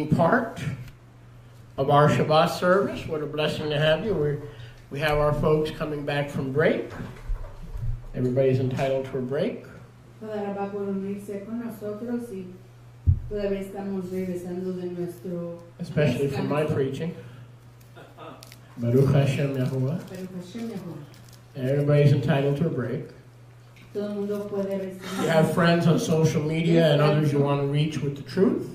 Part of our Shabbat service. What a blessing to have you. We have our folks coming back from break. Everybody's entitled to a break. Todavía va por unirse con nosotros y todavía estamos regresando de nuestro Especially from my preaching. Baruch Hashem Yahuwah. Baruch Hashem Yahuwah. Everybody's entitled to a break. Todo el mundo puede recibir. You have friends on social media and others you want to reach with the truth.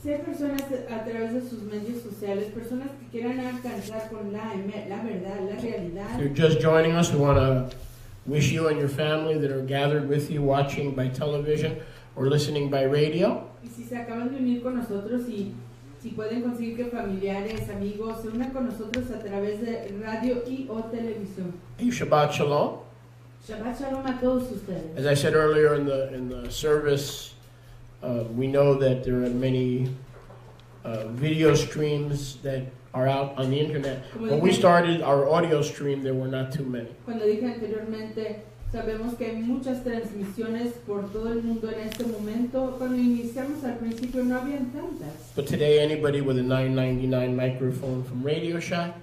Si hay personas a través de sus medios sociales, personas que quieran alcanzar con la verdad, la realidad. If you're just joining us, we want to wish you and your family that are gathered with you watching by television or listening by radio. Y si se acaban de unir con nosotros y si pueden conseguir que familiares, amigos se unan con nosotros a través de radio y o televisión. Shabbat Shalom. Shabbat Shalom a todos ustedes. As I said earlier in the service, we know that there are many video streams that are out on the internet. When we started our audio stream, there were not too many. Cuando dije anteriormente, sabemos que hay muchas transmisiones por todo el mundo en este momento. Cuando iniciamos al principio no habían tantas. But today, anybody with a $9.99 microphone from Radio Shack,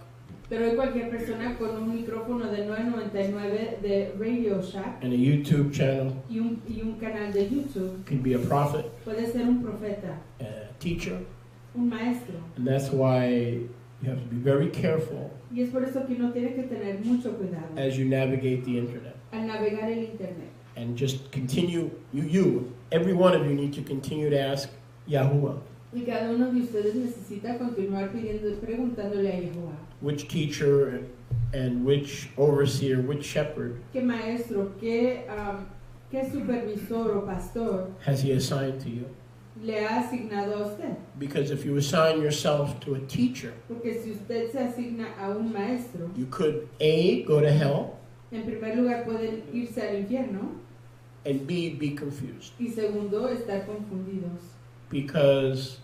pero hay cualquier persona con un micrófono de $9.99 de Radio Shack and a YouTube channel, y un canal de YouTube, could be a prophet, puede ser un profeta, a teacher, un maestro. and that's why you have to be very careful Y es por eso que uno tiene que tener mucho cuidado as you navigate the internet. al navegar el internet. And just continue, every one of you need to continue to ask Yahuwah, Y cada uno de ustedes necesita continuar preguntándole a Jehová. which teacher and which overseer, which shepherd ¿Qué maestro, qué supervisor o pastor has he assigned to you? le ha asignado a usted? Because if you assign yourself to a teacher, Porque si usted se asigna a un maestro, you could A, go to hell, en primer lugar pueden irse al infierno and B, be confused. y segundo, estar confundidos. Because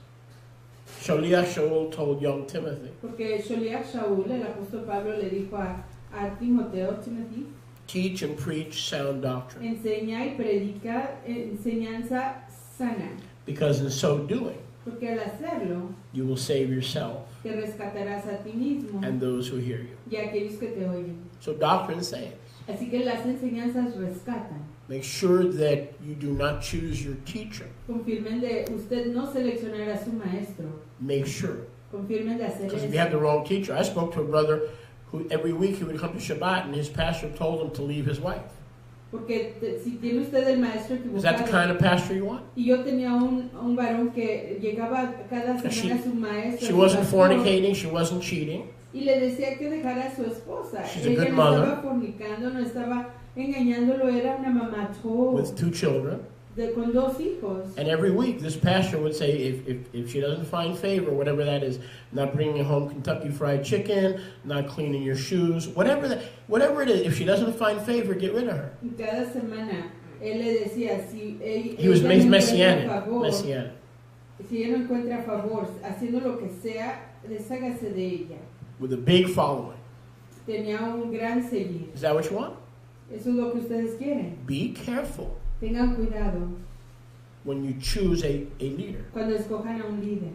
Shaliach Shaul told young Timothy, Porque Sholiach Shaul, el apóstol Pablo, le dijo a Timoteo, Timothy, teach and preach sound doctrine. enseña y predica enseñanza sana. Because in so doing, Porque al hacerlo, you will save yourself te rescatarás a ti mismo and those who hear you. y a aquellos que te oyen. So doctrine saves. Así que las enseñanzas rescatan. Make sure that you do not choose your teacher. Confirmen de usted no seleccionar a su maestro. Make sure. Confirmen de hacer Because if eso. you have the wrong teacher, I spoke to a brother who every week he would come to Shabbat and his pastor told him to leave his wife. Porque si tiene usted el maestro Is that the equivocado. kind of pastor you want? Y yo tenía un varón que llegaba cada semana a su maestro. She su wasn't pastor, fornicating, she wasn't cheating. y le decía que dejara a su esposa. She's a Ella good no mother. estaba fornicando, no estaba engañándolo, era una mamá With 2 children. con 2 hijos. And every week this pastor would say, if she doesn't find favor, whatever that is, not bringing home Kentucky Fried Chicken, not cleaning your shoes, whatever it is, if she doesn't find favor, get rid of her. Y cada semana él le decía, si He was ella no messianic. encuentra favor, Messianic. si ella no encuentra favor, haciendo lo que sea, deshágase de ella. With a big following. Tenía un gran seguir. Is that what you want? Eso es lo que ustedes quieren. Be careful Tengan cuidado when you choose a leader. cuando escojan a un líder.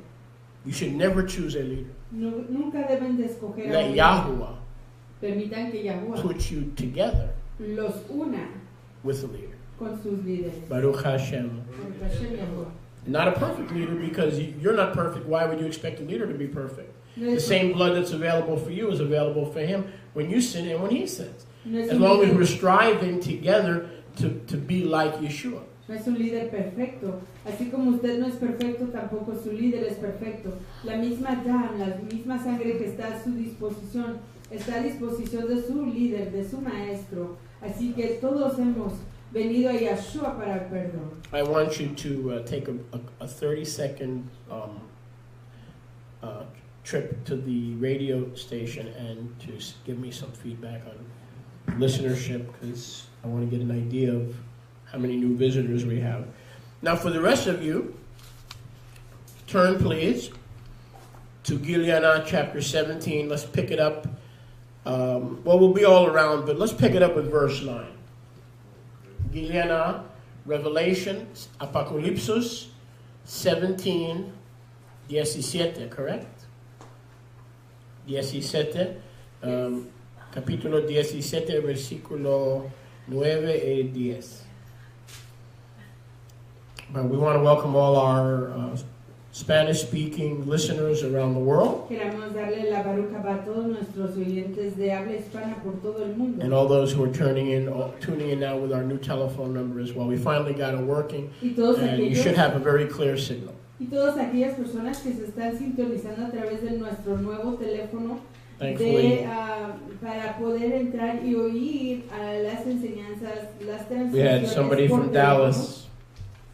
You should never choose a leader. Nunca deben de escoger a Let un líder. Yahuwah Permitan que Yahuwah put you together los una with a leader. con sus líderes. Baruch Hashem. Baruch Hashem Yahuwah. Not a perfect leader, because you're not perfect. Why would you expect a leader to be perfect? No The es, same blood that's available for you is available for him when you sin and when he sins. no es As un long as líder- we're striving together to be like Yeshua. No es un líder perfecto. Así como usted no es perfecto, tampoco su líder es perfecto. La misma dam, la misma sangre que está a su disposición, está a disposición de su líder, de su maestro. Así que todos hemos venido a Yeshua para el perdón. I want you to take a 30-second trip to the radio station and to give me some feedback on listenership, because I want to get an idea of how many new visitors we have. Now, for the rest of you, turn please to Gilead chapter 17. Let's pick it up. We'll be all around, but let's pick it up with verse 9. Gilead, Revelation, Apocalypse 17, 17, correct? 17, capítulo 17, versículo 9 y 10. But we want to welcome all our Spanish-speaking listeners around the world. Queremos darle la baruca a todos nuestros oyentes de habla hispana por todo el mundo. And all those who are tuning in now with our new telephone number as well. We finally got it working, and you should have a very clear signal. Y todas aquellas personas que se están sintonizando a través de nuestro nuevo teléfono para poder entrar y oír las enseñanzas, las transmisiones. We had somebody from Dallas.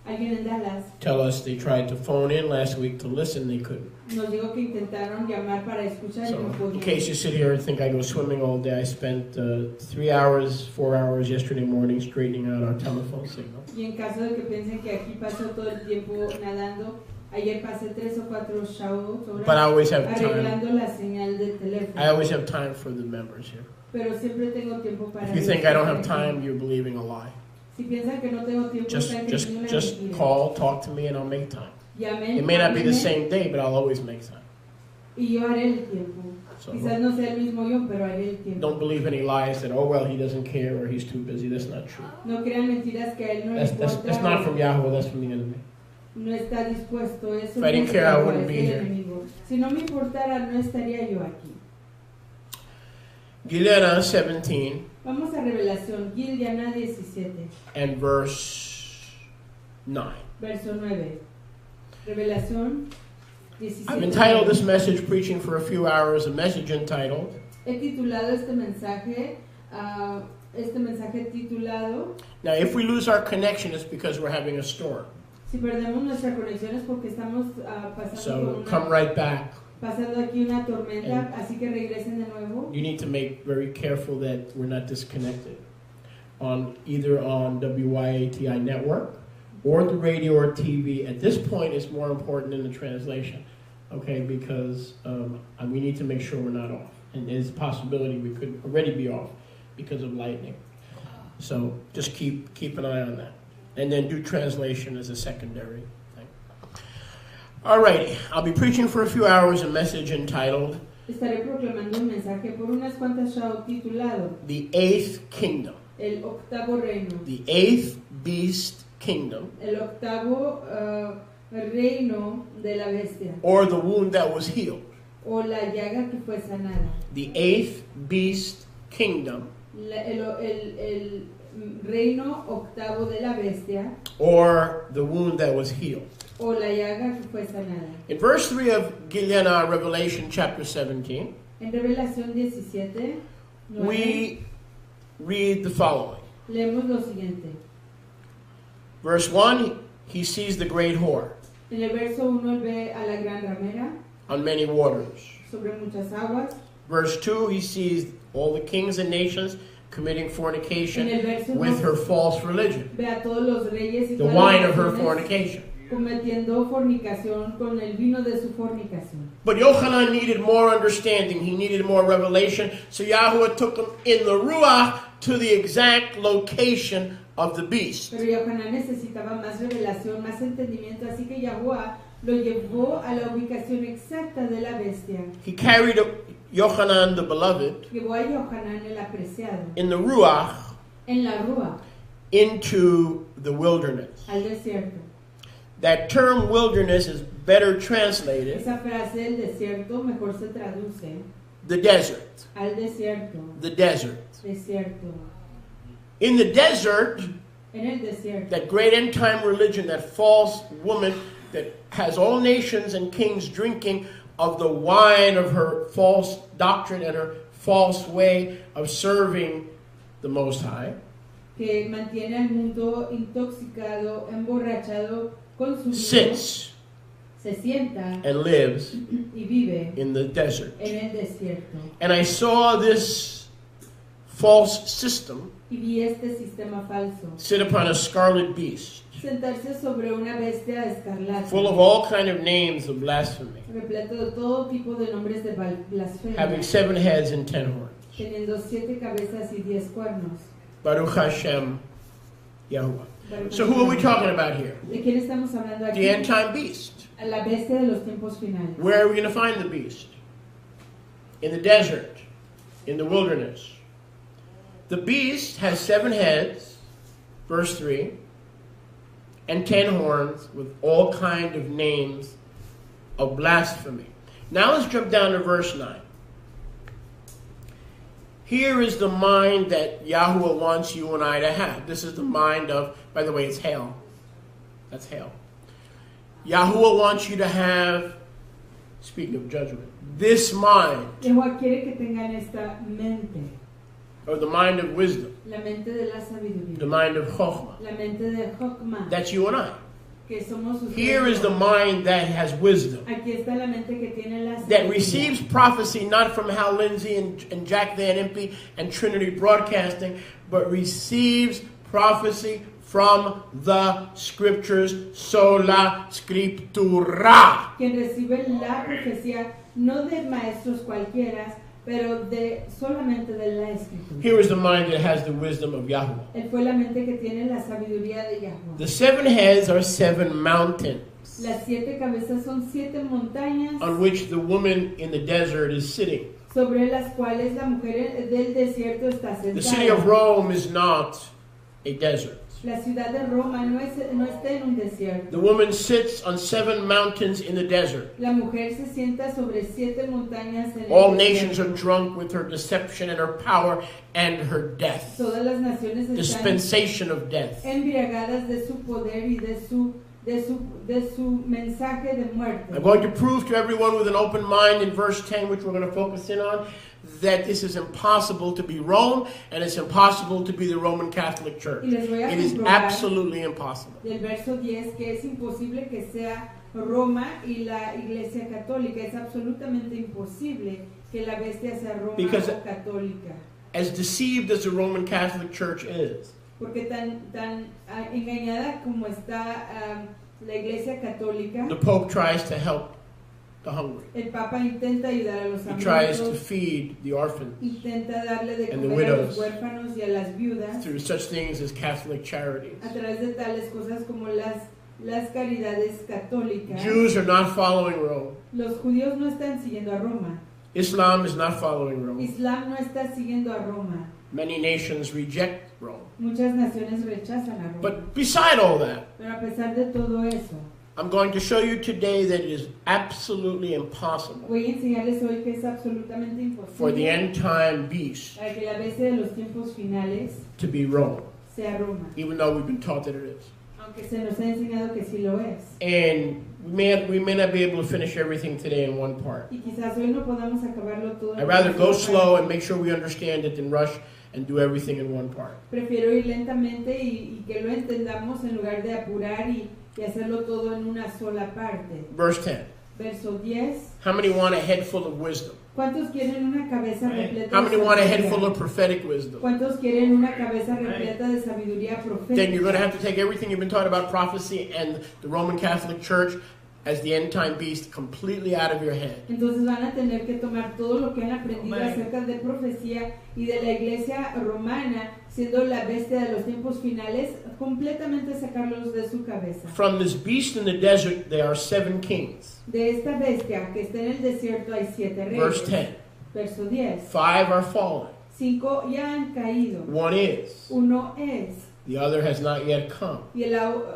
Alguien en Dallas Tell us they tried to phone in last week to listen, they couldn't. nos dijo que intentaron llamar para escuchar y no So, in podían. case you sit here and think I go swimming all day, I spent 3 hours, 4 hours yesterday morning straightening out our telephone signal. Y en caso de que piensen que aquí paso todo el tiempo nadando, ayer pasé 3 o 4 horas But I always have arreglando time. la señal de teléfono. I always have time for the members here. Pero siempre tengo tiempo para If you think I don't have time, you're believing a lie. Si piensan que no tengo tiempo, están creyendo una Just mentira. call, talk to me, and I'll make time. Llamen, It may not be the háblenme, same day, but I'll always make time. y yo haré el tiempo. So Quizás no sea el mismo yo, pero haré el tiempo. don't believe any lies that, oh, well, he doesn't care or he's too busy. That's not true. No crean mentiras que a él no le importa. That's not from Yahweh, that's from the enemy. No está dispuesto. Eso If I didn't care, I wouldn't be here. enemigo. Si no me importara, no estaría yo aquí. Gilena 17 Vamos a Revelación, Gilena 17, and verse 9. verso 9. Revelación 17. I've entitled this message, Preaching for a Few Hours, a message entitled, He titulado este mensaje titulado, now if we lose our connection, it's because we're having a storm. si perdemos nuestra conexión es porque estamos So come right back. pasando aquí una tormenta, así que regresen de nuevo. You need to make very careful that we're not disconnected either on WYATI network or the radio or TV. At this point, it's more important than the translation, okay? Because we need to make sure we're not off, and there's a possibility we could already be off because of lightning. So just keep an eye on that, and then do translation as a secondary thing. All right, I'll be preaching for a few hours a message entitled Estaré proclamando un mensaje por unas cuantas show titulado The Eighth Kingdom, El Octavo Reino. the Eighth Beast Kingdom, El octavo reino de la bestia, or the wound that was healed. o la llaga que fue sanada. The Eighth Beast Kingdom, El reino octavo de la bestia, or the wound that was healed. o la llaga que fue sanada. In verse 3 of Gilena, Revelation chapter 17, En Revelación 17, 9, we read the following. leemos lo siguiente. Verse 1, he sees the great whore En el verso 1 él ve a la gran ramera on many waters. sobre muchas aguas. Verse 2, he sees all the kings and nations committing fornication En el verso with 2, her false religion, ve a todos los reyes y the todas wine las of her naciones fornication. cometiendo fornicación con el vino de su fornicación. But Yochanan needed more understanding. He needed more revelation. So Yahweh took him in the Ruach to the exact location of the beast. Pero Yohanan necesitaba más revelación, más entendimiento, así que Yahuwah lo llevó a la ubicación exacta de la bestia. He carried Yochanan the beloved Llevó a Yohanan el apreciado in the Ruach en la rúa into the wilderness. al desierto. That term wilderness is better translated Esa frase del desierto mejor se traduce the desert. al desierto. The desert. Desierto. In the desert, En el desierto. that great end time religion, that false woman that has all nations and kings drinking of the wine of her false doctrine and her false way of serving the Most High, Que mantiene al mundo intoxicado, emborrachado con su vino, sits se sienta and lives y vive in the desert. en el desierto. And I saw this false system Y vi este sistema falso sit upon a scarlet beast, sentarse sobre una bestia escarlata, full of all kind of names of blasphemy, repleto de todo tipo de nombres de blasfemia, having 7 heads and 10 horns. teniendo 7 cabezas y 10 cuernos. Baruch Hashem Yahuwah. Baruch So who are we Hashem. talking about here? ¿De quién estamos hablando aquí? The end time beast. A la bestia de los tiempos finales. Where are we going to find the beast? In the desert, in the wilderness. The beast has 7 heads, verse 3, and 10 horns with all kind of names of blasphemy. Now let's jump down to verse 9. Here is the mind that Yahweh wants you and I to have. This is the mind of, by the way, it's hell. That's hell. Yahweh wants you to have, speaking of judgment, this mind. Yahweh quiere que tengan esta mente. Or the mind of wisdom. La mente de la sabiduría. The mind of chokhmah. La mente de Chokmah. That's you and I. Que somos ustedes. Here is the mind that has wisdom. Aquí está la mente que tiene la sabiduría. That receives prophecy not from Hal Lindsey and Jack Van Impe and Trinity Broadcasting, but receives prophecy from the scriptures, sola scriptura. Quien recibe la profecía no de maestros cualquiera, pero solamente de la escritura. Here is the mind that has the wisdom of Yahweh. Él fue la mente que tiene la sabiduría de Yahweh. The 7 heads are 7 mountains. Las 7 cabezas son 7 montañas On which the woman in the desert is sitting. sobre las cuales la mujer del desierto está sentada. The city of Rome is not a desert. La ciudad de Roma no está en un desierto. The woman sits on 7 mountains in the desert. La mujer se sienta sobre 7 montañas en el All desierto. nations are drunk with her deception and her power and her death. Todas las naciones están Dispensation of death. embriagadas de su poder y de su mensaje de muerte. I'm going to prove to everyone with an open mind in verse 10, which we're going to focus in on, that this is impossible to be Rome and it's impossible to be the Roman Catholic Church. Y les voy a It is comprobar absolutely impossible. Del verso 10 que es imposible que sea Roma y la Iglesia Católica. Es absolutamente imposible que la bestia sea Roma Because o católica. as deceived as the Roman Catholic Church is, Porque tan engañada como está la Iglesia Católica, the Pope tries to help the hungry. el Papa intenta ayudar a los He tries to hambrientos, feed the orphans intenta darle de and the comer a los widows huérfanos y a las viudas through such things as Catholic charities. a través de tales cosas como las caridades católicas. Jews are not following Rome. Los judíos no están siguiendo a Roma. Islam is not following Rome. Islam no está siguiendo a Roma. Many nations reject Rome. Muchas naciones rechazan a Roma. But beside all that, Pero a pesar de todo eso, I'm going to show you today that it is absolutely impossible voy a enseñarles hoy que es absolutamente for the imposible end time beast para que la bestia de los tiempos finales to be Rome, sea Roma, even though we've been taught that it is. aunque se nos ha enseñado que sí lo es. And we may not be able to finish everything today in one part. Y quizás hoy no podamos acabarlo todo. en I'd rather una go sola slow parte. and make sure we understand it than rush and do everything in one part. Prefiero ir lentamente y que lo entendamos en lugar de apurar y hacerlo todo en una sola parte. Verse 10. Verso 10. How many want a head full of wisdom? ¿Cuántos quieren una cabeza repleta How de many want a head sabiduría? full of prophetic wisdom? ¿Cuántos quieren una cabeza repleta de sabiduría Then you're going to profética? have to take everything you've been taught about prophecy and the Roman Catholic Church as the end time beast completely out of your head. Entonces van a tener que tomar todo lo que han aprendido acerca de profecía y de la iglesia romana, siendo la bestia de los tiempos finales, completamente sacarlos de su cabeza. From this beast in the desert, there are 7 kings. De esta bestia que está en el desierto hay 7 reyes. Verse 10. Verso 10. 5 are fallen. 5 ya han caído. 1 is. Uno es. The other has not yet come. Y el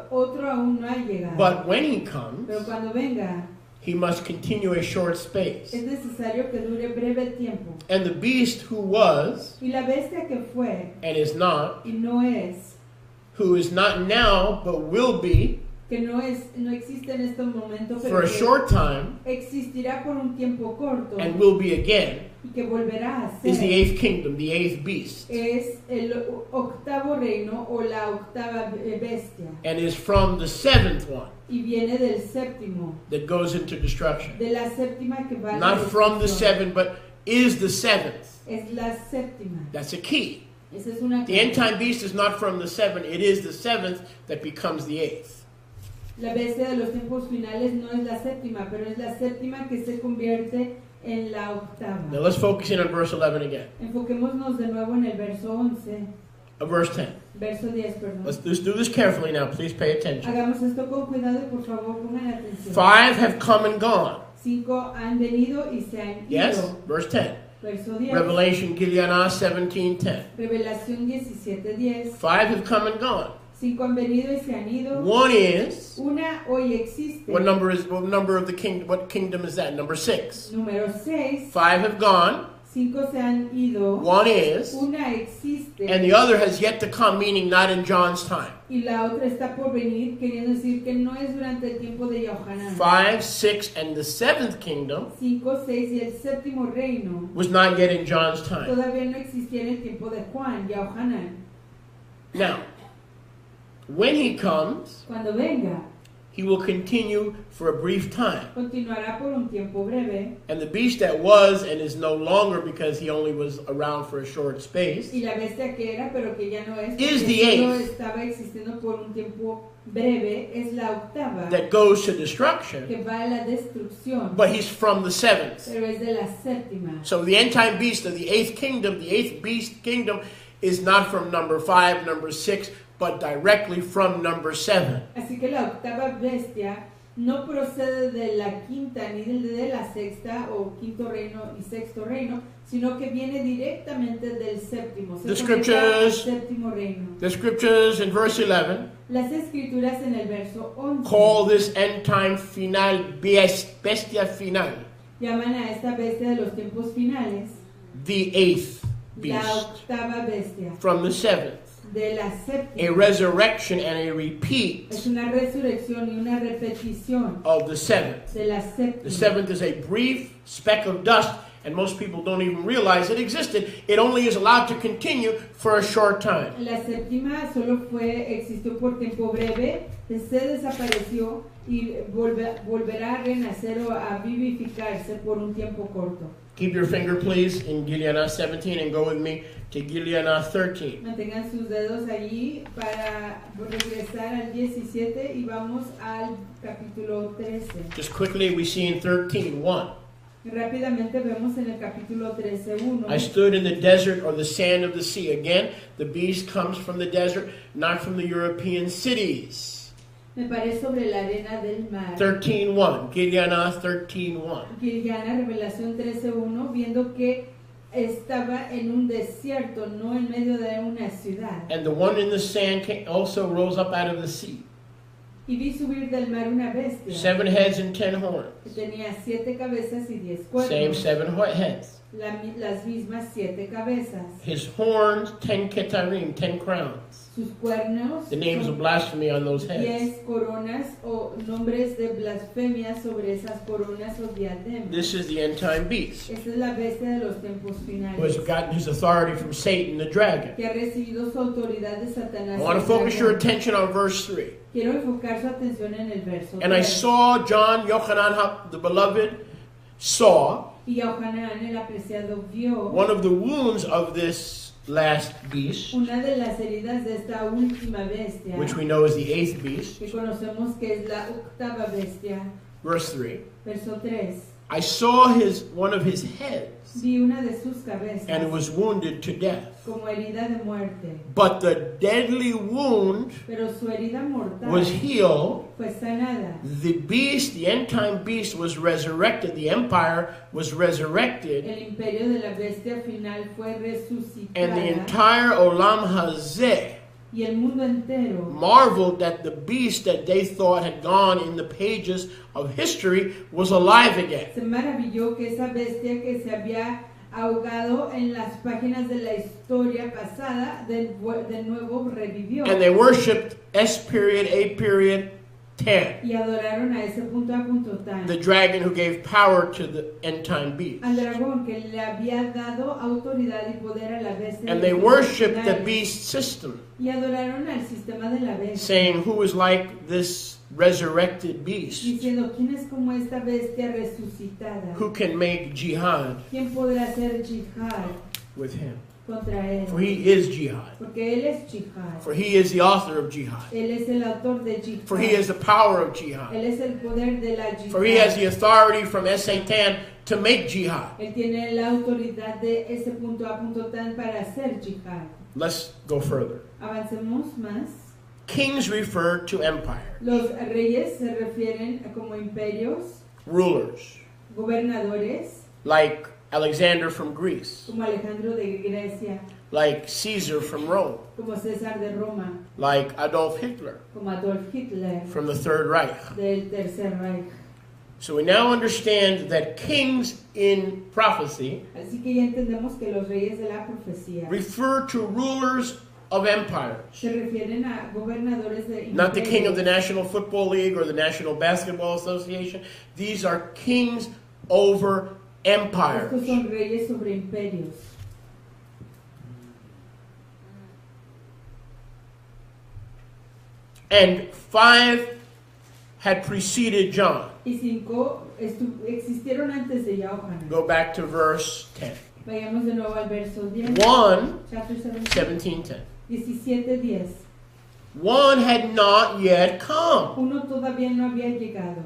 otro aún no ha llegado. But when he comes, Pero cuando venga, he must continue a short space. es necesario que dure breve tiempo. And the beast who was Y la bestia que fue and is not, y no es, who is not now but will be que no existe en este momento, pero for a que short time existirá por un tiempo corto and will be again, y que volverá a is the ser, 8th kingdom, the 8th beast, es el octavo reino o la octava bestia and is from the 7th one y viene del séptimo, that goes into destruction. de la séptima que va a la Not from the destrucción. 7, but is the 7th. Es la séptima. That's a key. Esa es una The end time beast is not from the 7, it is the 7th that becomes the 8th. La bestia de los tiempos finales no es la séptima, pero es la séptima que se convierte en la octava. Now let's focus in on verse 11 again. Enfoquémonos de nuevo en el verso 11. verse 10. Verso 10, perdón. Let's do this carefully now. Please pay attention. Hagamos esto con cuidado y por favor pongan atención. 5 have come and gone. 5 han venido y se han ido. Yes? Verse 10. Verso 10. Revelation Gileanah 17:10. Revelación 17:10. 5 have come and gone. 5 han venido y se han ido. One is, Una hoy existe. what number of the kingdom, what kingdom is that? Number 6. Número 6. 5 have gone. 5 se han ido. One is, Una existe. and the other has yet to come, meaning not in John's time. Y la otra está por venir, queriendo decir que no es durante el tiempo de Yohanan. 5, 6, and the 7th kingdom 5, 6 y el séptimo reino was not yet in John's time. todavía no existía en el tiempo de Juan, Yohanan. Now, when he comes, Cuando venga, he will continue for a brief time. continuará por un tiempo breve. And the beast that was and is no longer, because he only was around for a short space, Y la bestia que era, pero que ya no es, Is porque the solo eighth. estaba existiendo por un tiempo breve, es la octava, that goes to destruction, que va a la destrucción, but he's from the 7th. pero es de la séptima. So the end time beast of the 8th kingdom, the 8th beast kingdom, is not from number 5, number 6, but directly from number 7. Así que la octava bestia no procede de la quinta ni de la sexta o quinto reino y sexto reino, sino que viene directamente del séptimo. Se The conecta al scriptures- séptimo reino. The scriptures in verse 11 Las escrituras en el verso 11 call this end time final bestia final, llaman a esta bestia de los tiempos finales the 8th la beast octava bestia from the 7th. de la A séptima. resurrection and a repeat Es una resurrección y una repetición of the 7th. de la The séptima. 7th is a brief speck of dust, and most people don't even realize it existed. It only is allowed to continue for a short time. La séptima solo existió por tiempo breve, se desapareció y volverá a renacer o a vivificarse por un tiempo corto. Keep your finger, please, in Gileanah 17 and go with me to Gileanah 13. Mantengan sus dedos allí para regresar al 17 y vamos al capítulo 13. Just quickly, we see in 13:1. Rápidamente vemos en el capítulo 13:1. I stood in the desert or the sand of the sea. Again, the beast comes from the desert, not from the European cities. Me paré sobre la arena del mar. 13:1, Gileanah 13:1. Gilgana, Revelación 13:1, viendo que estaba en un desierto, no en medio de una ciudad. And the one in the sand also rose up out of the sea. Y vi subir del mar una bestia 7 heads and 10 horns. que tenía 7 cabezas y 10 Same cuernos. 7 heads. Las mismas 7 cabezas. His horns, 10 ketarim, 10 crowns. Sus cuernos The names of son blasphemy on those heads. 10 coronas o nombres de blasfemia sobre esas coronas o diademas. This is the end time beast, Esta es la bestia de los tiempos who has finales, gotten his authority from Satan, the dragon. que ha recibido su autoridad de Satanás. I want el to focus your dragón. attention on verse 3. Quiero enfocar su atención en el verso And I 3. saw John, Yochanan, the beloved, saw Y Yohanan, el apreciado, vio one of the wounds of this last beast, una de las heridas de esta última bestia, which we know is the 8th beast. que conocemos que es la octava bestia. Verse 3. Verso 3. I saw one of his heads, Vi una de sus cabezas and it was wounded to death. como herida de muerte, But the deadly wound pero su herida mortal was healed. fue sanada. The beast, the end time beast, was resurrected. The empire was resurrected. El imperio de la bestia final fue And the resucitada entire Olam Hazeh y el mundo entero marveled that the beast that they thought had gone in the pages of history was alive again. se maravilló que esa bestia que se había ahogado en las páginas de la historia pasada de nuevo revivió. And they worshipped S.A.10, Y adoraron a ese punto a punto tan the dragon who gave power to the end time beast. al dragón que le había dado autoridad y poder a la bestia. And de they los worshipped the finales. beast system, Y adoraron al sistema de la bestia, saying, "Who is like this resurrected beast? diciendo, ¿quién es como esta bestia resucitada? Who can make jihad ¿Quién podrá hacer jihad with him? contra él? For he is jihad. Porque él es jihad. For he is the author of jihad. Él es el autor de jihad. For he has the power of jihad. Él es el poder de la jihad. For he has the authority from Satan to make jihad." Él tiene la autoridad de ese punto a punto tan para hacer jihad. Let's go further. Avancemos más. Kings refer to empire, Los reyes se refieren a como imperios, rulers, gobernadores, like Alexander from Greece, como Alejandro de Grecia, like Caesar from Rome, como César de Roma, like Adolf Hitler como Adolf Hitler from the Third Reich. del Tercer Reich. So we now understand that kings in prophecy Así que ya entendemos que los reyes de la profecía refer to rulers of empires. se refieren a gobernadores de Not the king of the imperios. National Football League or the National Basketball Association. These are kings over empires. Estos son reyes sobre imperios. And 5 had preceded John. Y 5 existieron antes de Yohanan. Go back to verse 10. Vayamos de nuevo al verso 10. 1, Chapter 17. 17:10. 17:10. One had not yet come. Uno todavía no había llegado.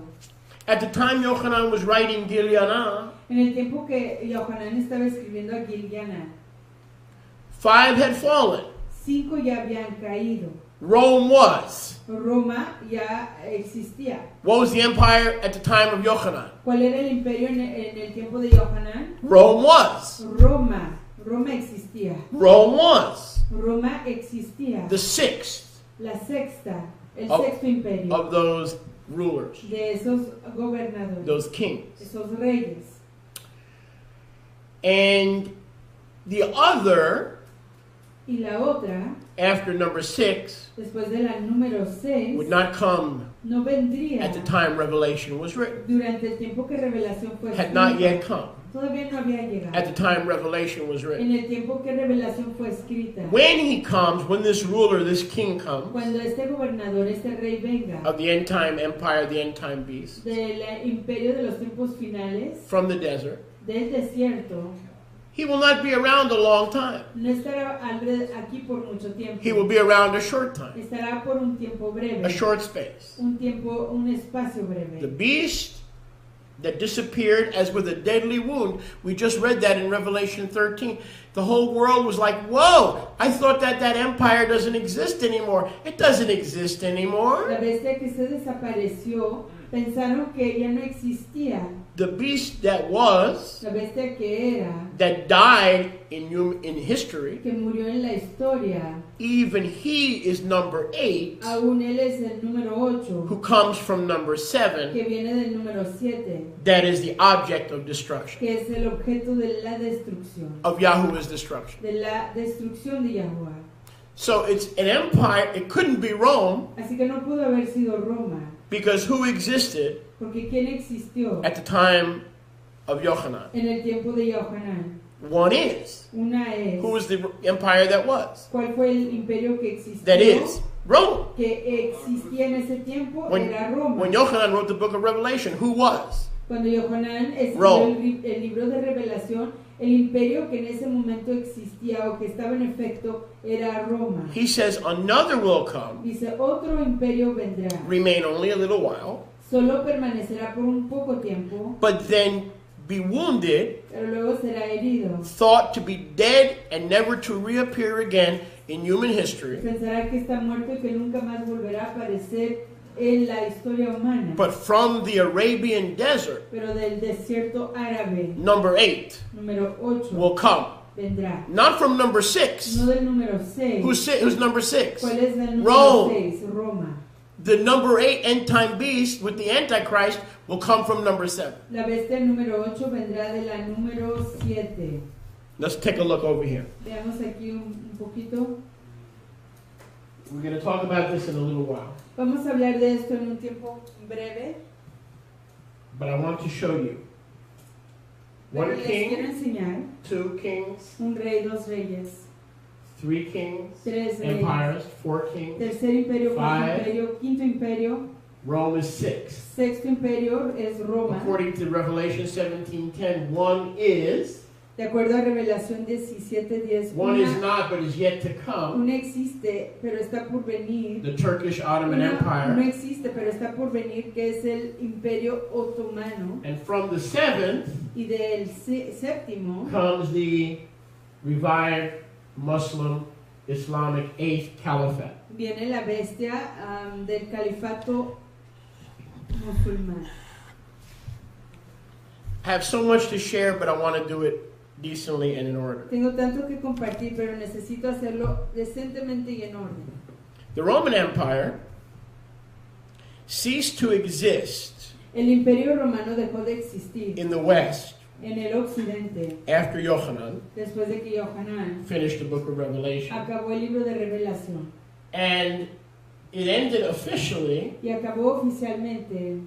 At the time Yochanan was writing Giliana, En el tiempo que Yohanan estaba escribiendo a Gilgana, 5 had fallen. 5 ya habían caído. Rome was. Roma ya existía. What was the empire at the time of Yochanan? ¿Cuál era el imperio en el tiempo de Yohanan? Rome was. Roma. Roma existía. Rome was. Roma existía. The sixth La sexta, el Of- sexto imperio of those rulers, de esos gobernadores, those kings. esos reyes. And the other, Y la otra, after number 6, después de la número 6, would not come no vendría at the time Revelation was written. durante el tiempo que Revelación fue Had not escrita. yet come Todavía no había at llegado. the time Revelation was written. En el tiempo que Revelación fue escrita, When he comes, when this ruler, this king comes, cuando este gobernador, este rey venga of the end time empire, the end time beast, del imperio de los tiempos finales, from the desert, del desierto, he will not be around a long time. no estará aquí por mucho tiempo. He will be around a short time, Estará por un tiempo breve, a short space. un espacio The breve. beast that disappeared as with a deadly wound. We just read that in Revelation 13. The whole world was like, whoa, I thought that empire doesn't exist anymore. It doesn't exist La anymore. bestia que se desapareció, pensaron que ya no existía. The beast that was, La bestia que era, that died in history, que murió en la historia, even he is number 8, aún él es el número 8, who comes from number 7, que viene del número 7, that is the object of destruction, que es el objeto de la destrucción, of Yahweh's destruction. de la destrucción de Yahuwah. So it's an empire. It couldn't be Rome, Así que no pudo haber sido Roma, because who existed porque ¿quién existió at the time of Yochanan? en el tiempo de Yohanan? One is. Una es, Who was the empire that was? ¿cuál fue el imperio que existió? That is Rome. Que existía en ese tiempo, era Roma. When Yochanan wrote the book of Revelation, who was? Cuando Yohanan escribió Rome. el libro de Revelación, el imperio que en ese momento existía o que estaba en efecto era Roma. He says another will come, Dice, otro imperio vendrá, remain only a little while, solo permanecerá por un poco tiempo, but then be wounded, pero luego será herido. thought to be dead and never to reappear again in human history, Pensará que está muerto y que nunca más volverá a aparecer en la historia humana. but from the Arabian desert, Pero del desierto árabe, number 8 número 8, will come. vendrá. Not from number 6. No del número 6. Who's number 6? ¿Cuál es el número Rome. 6? Roma. The number 8 end time beast with the Antichrist will come from number 7. La bestia número 8 vendrá de la número 7. Let's take a look over here. Veamos aquí un poquito. We're going to talk about this in a little while, Vamos a hablar de esto en un tiempo breve. but I want to show you Pero one les quiero king, enseñar 2 kings, un rey, 2 reyes, 3 kings, 3 reyes, empires, 4 kings. tercer imperio, cuarto 5. imperio, quinto imperio, Rome is 6. sexto imperio es Roma. According to Revelation 17:10, one is. De acuerdo a Revelación 17:10, One is not, but is yet to come. una existe, pero está por venir. The Turkish Ottoman No Empire. existe, pero está por venir, que es el imperio otomano. And from the 7th Y del séptimo comes the revived Muslim Islamic eighth caliphate. Viene la bestia del califato musulmán. I have so much to share, but I want to do it decently and in order. Tengo tanto que compartir, pero necesito hacerlo decentemente y en orden. The Roman Empire ceased to exist El Imperio Romano dejó de existir in the West en el occidente after Yochanan después de que Yohanan finished the book of Revelation. acabó el libro de Revelación And it ended officially y acabó oficialmente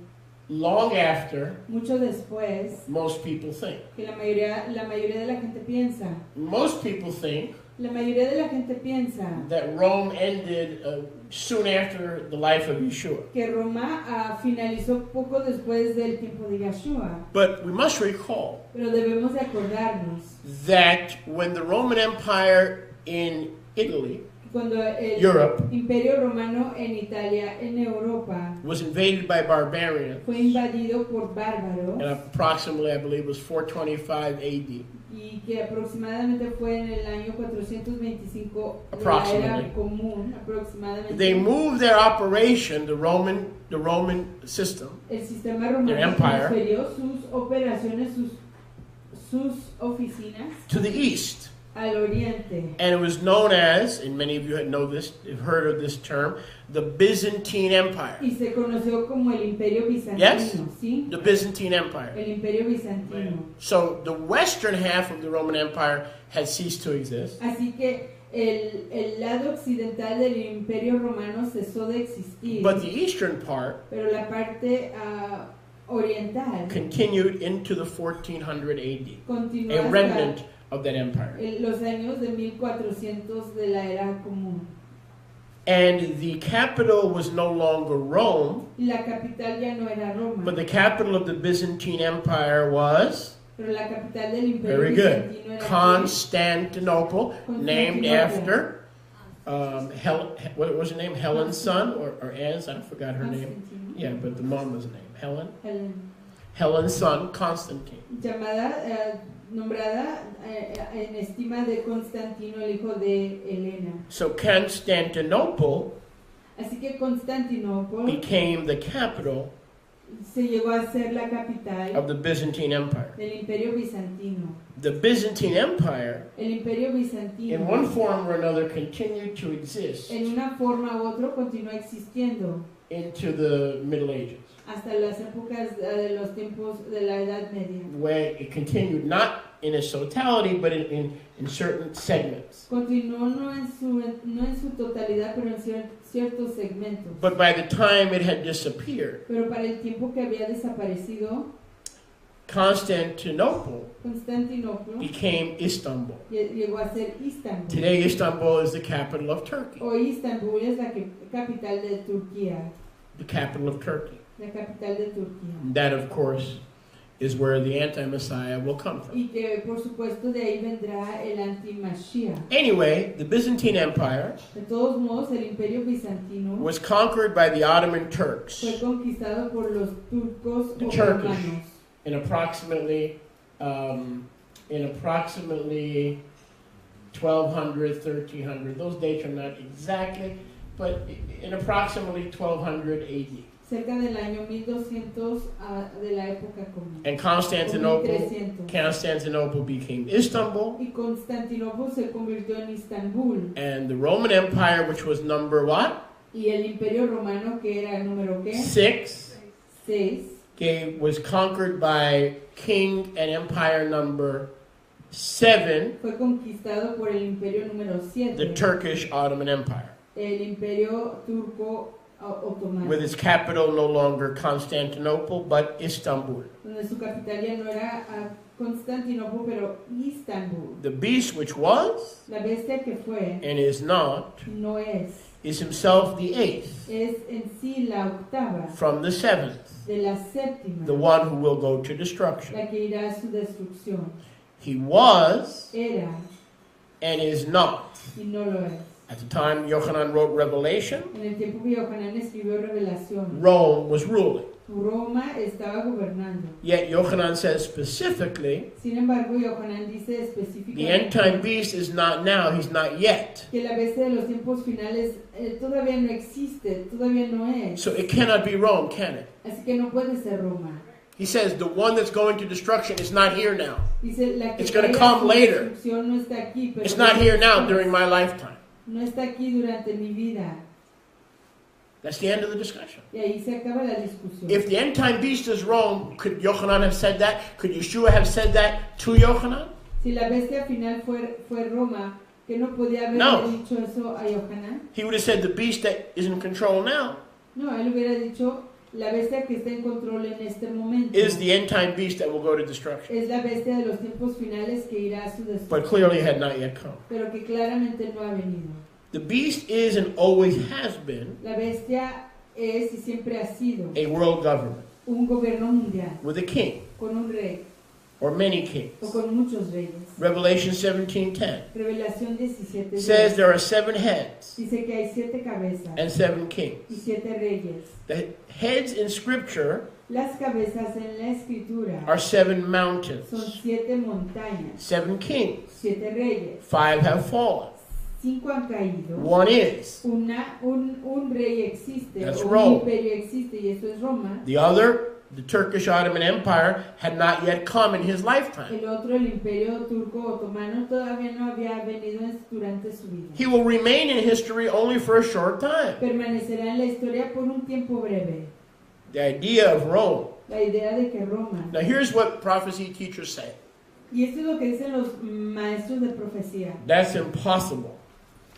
long after mucho después most people think. que la mayoría de la gente piensa. Most people think La mayoría de la gente piensa that Rome ended soon after the life of Yeshua. que Roma finalizó poco después del tiempo de Yeshua, But we must recall pero debemos de acordarnos that when the Roman Empire in Italy, cuando el Europe, Imperio Romano en Italia, en Europa, was invaded by barbarians, fue invadido por bárbaros and approximately, I believe, it was 425 AD. y que aproximadamente fue en el año 425 de la era común, aproximadamente. They moved their operation, the Roman system, El sistema romano their empire, transfirió sus operaciones, sus oficinas to the east. al oriente. And it was known as, and many of you know this, have heard of this term, the Byzantine Empire. Y se conoció como el Imperio Bizantino, Yes? ¿sí? The Byzantine Empire. El Imperio Bizantino. So the western half of the Roman Empire had ceased to exist. Así que el lado occidental del Imperio Romano cesó de existir, But the eastern part pero la parte oriental continued into the 1400 AD. continuó A hasta remnant of that empire. los años de 1400 de la era común. And the capital was no longer Rome, Y la capital ya no era Roma, but the capital of the Byzantine Empire was, pero la capital del Imperio very good, Bizantino era Constantinople, named after what was her name? Helen's son or Anne's? I forgot her name. Constantino. Yeah, but the mom was named Helen. Helen. Helen's son, Constantine. Llamada, nombrada en estima de Constantino, el hijo de Helena. So Constantinople Así que Constantinopla became the capital se llegó a ser la capital of the Byzantine Empire. del Imperio Bizantino. The Byzantine Empire, El Imperio Bizantino, in one form or another, continued to exist en una forma u otra, continuó existiendo into the Middle Ages, hasta las épocas de los tiempos de la Edad Media. where it continued not in its totality, but in certain segments. Continuó no en su totalidad, pero en ciertos segmentos. But by the time it had disappeared, Pero para el tiempo que había desaparecido, Constantinople Constantinopla became Istanbul. llegó a ser Istanbul. Today, Istanbul is the capital of Turkey. Hoy Istanbul es la capital de Turquía, The capital of Turkey. la capital de Turquía. That, of course, is where the anti-Messiah will come from. Y que por supuesto de ahí vendrá el anti-Mashiach. Anyway, the Byzantine Empire De todos modos, el Imperio Bizantino was conquered by the Ottoman Turks fue conquistado por los turcos The otomanos in approximately 1200, 1300. Those dates are not exactly, but in approximately 1200 AD. cerca del año 1200 de la época común. And O Constantinople 1300. became Istanbul, Y Constantinopla se convirtió en Istambul. and the Roman Empire, which was number what? Y el Imperio Romano, que era el número ¿qué? 6, 6, was conquered by King and Empire number 7, fue conquistado por el Imperio número 7, the Turkish Ottoman Empire, el Imperio Turco Otomano, with its capital no longer Constantinople but Istanbul. donde su capital ya no era Constantinopla, pero Istambul. The beast which was La bestia que fue, and is not no es himself the 8th en sí la octava from the 7th, de la séptima, the one who will go to destruction. la que irá a su destrucción. He was Era and is not. y no lo es. At the time Yochanan wrote Revelation, En el tiempo que Yohanan escribió Revelación, Rome was ruling. Roma estaba gobernando. Yet Yochanan says specifically, Sin embargo, Yohanan dice the end time específicamente beast is not now, he's not yet. que la bestia de los tiempos finales todavía no existe, todavía no es. So it cannot be Rome, can it? Así que no puede ser Roma. He says the one that's going to destruction is not here now. Dice, la que It's gonna trae a come su later. destrucción no está aquí, pero It's not here now during my lifetime. no está aquí durante mi vida. That's the end of the discussion. Y ahí se acaba la discusión. If the end time beast is Rome, could Yochanan have said that? Could Yeshua have said that to Yochanan? Si la bestia final fue Roma, que no podía haber No. dicho eso a Yohanan. He would have said the beast that is in control now No, él hubiera dicho la bestia que está en control en este momento. is the end time beast that will go to destruction. Es la bestia de los tiempos finales que irá a su But destrucción. clearly had not yet come. Pero que claramente no ha venido. The beast is and always has been La bestia es y siempre ha sido a world government un gobierno mundial with a king con un rey or many kings. o con muchos reyes. Revelation 17:10 Revelación 17 says there are 7 heads dice que hay 7 cabezas and 7 y kings. 7 reyes. The heads in Scripture Las cabezas en la escritura are 7 son mountains, 7 montañas, 7 kings. 7 reyes. 5 have fallen. 5 han caído. One is. Un rey existe, That's o un Rome. imperio existe, y eso es Roma. The other, the Turkish Ottoman Empire, had not yet come in his lifetime. El otro, el imperio turco otomano, todavía no había venido durante su vida. He will remain in history only for a short time. Permanecerá en la historia por un tiempo breve. The idea of Rome. La idea de que Roma. Now here's what prophecy teachers say. Y esto es lo que dicen los maestros de profecía. That's impossible.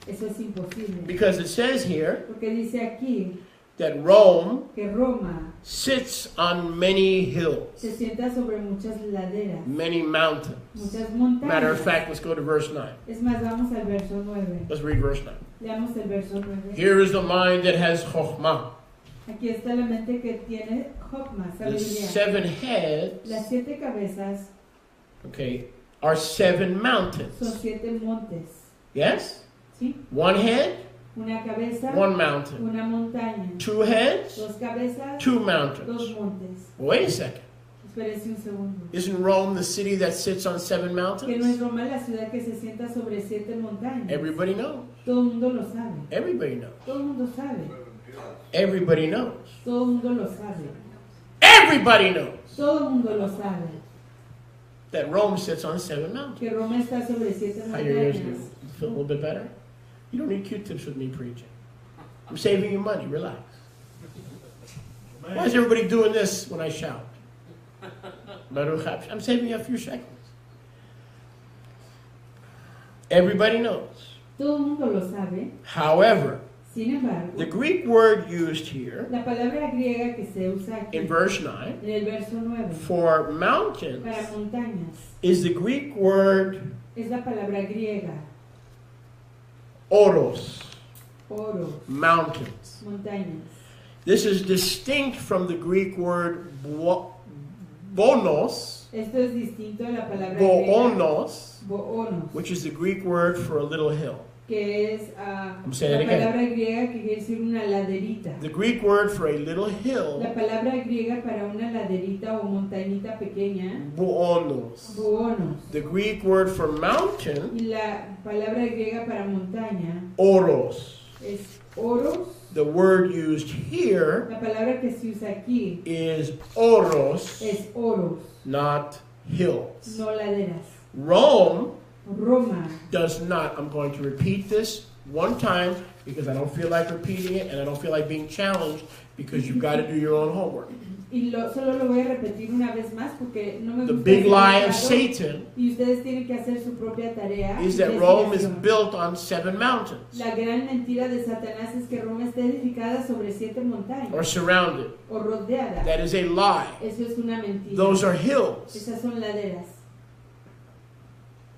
Eso es imposible. Because it says here Porque dice aquí that Rome que Roma sits on many hills, se sienta sobre muchas laderas, many mountains. muchas Matter of montañas. fact, let's go to verse 9. Es más, vamos al verso 9. Let's read verse 9. Leamos el verso 9. Here is the mind that has chokhmah. Aquí está la mente que tiene Jokma, The sabiduría. 7 heads, Las 7 cabezas okay, are 7 son mountains. 7 montes. Yes? ¿Sí? 1 head, Una cabeza, 1 mountain. una montaña. 2 heads, 2 cabezas, 2 2 mountains. montes. Wait a second. Espérense un segundo. Isn't Rome the city that sits on 7 Que no mountains? es Roma la ciudad que se sienta sobre 7 montañas. Everybody knows. Todo el mundo lo sabe. Everybody knows. Todo el mundo sabe. Everybody knows. Todo el mundo lo sabe. Everybody knows Todo el mundo lo sabe. that Rome sits on 7 mountains. Que Roma está sobre 7 How your ears montañas. do? Feel a little bit better? You don't need Q-tips with me preaching. I'm saving you money. Relax. Why is everybody doing this when I shout? Baruch Hashem. I'm saving you a few seconds. Everybody knows. Todo el mundo lo sabe. However, Sin embargo, the Greek word used here la palabra griega que se usa aquí in verse 9 en el verso 9 for mountains para montañas is the Greek word es la palabra griega oros, oro, mountains. montañas. This is distinct from the Greek word bonos, Esto es distinto a la palabra griega boonos, boonos, which is the Greek word for a little hill. que es I'm saying la it again. palabra griega que quiere decir una laderita. The Greek word for a little La hill, palabra griega para una laderita o montañita pequeña, boonos. boonos. The Greek word for mountain, Y la palabra griega para montaña oros. es oros. The word used here La palabra que se usa aquí is oros, es oros, not hills. no laderas. Rome Roma does not. I'm going to repeat this one time because I don't feel like repeating it and I don't feel like being challenged because you've got to do your own homework. solo lo voy a repetir una vez más porque no me The gusta big ser lie of educado, Satan y ustedes tienen que hacer su propia tarea. is de that Rome is investigación. built on 7 mountains La gran mentira de Satanás es que Roma está edificada sobre 7 montañas or surrounded. o rodeada. That is a lie. Eso es una mentira. Those are hills. Esas son laderas.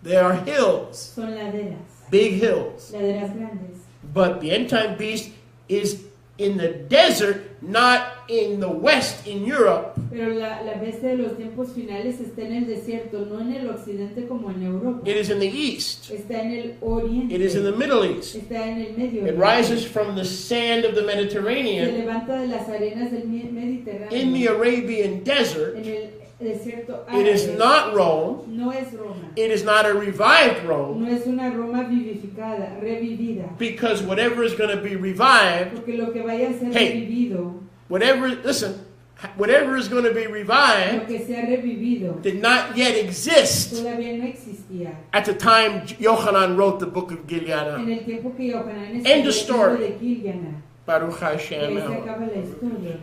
They are hills, Son laderas. big hills. Laderas grandes. But the end time beast is in the desert, not in the west in Europe. Pero la bestia de los tiempos finales está en el desierto, no en el occidente como en Europa. It is in the east. Está en el oriente. It is in the Middle East. Está en el medio. It rises from the sand of the Se Mediterranean levanta de las arenas del Mediterráneo. in the Arabian desert. En el desierto It is árabe. not Rome. No es Roma. It is not a revived Rome. No es una Roma vivificada, revivida. Because whatever is going to be revived, Porque lo que vaya a ser Hey. revivido, whatever is going to be lo revived que sea revivido, did not yet exist todavía no existía. at the time Yochanan wrote the book of En Gilead. el tiempo que Yohanan End escribió of story. el libro de Gilgana, Baruch y ahí Hashem. se acaba la historia.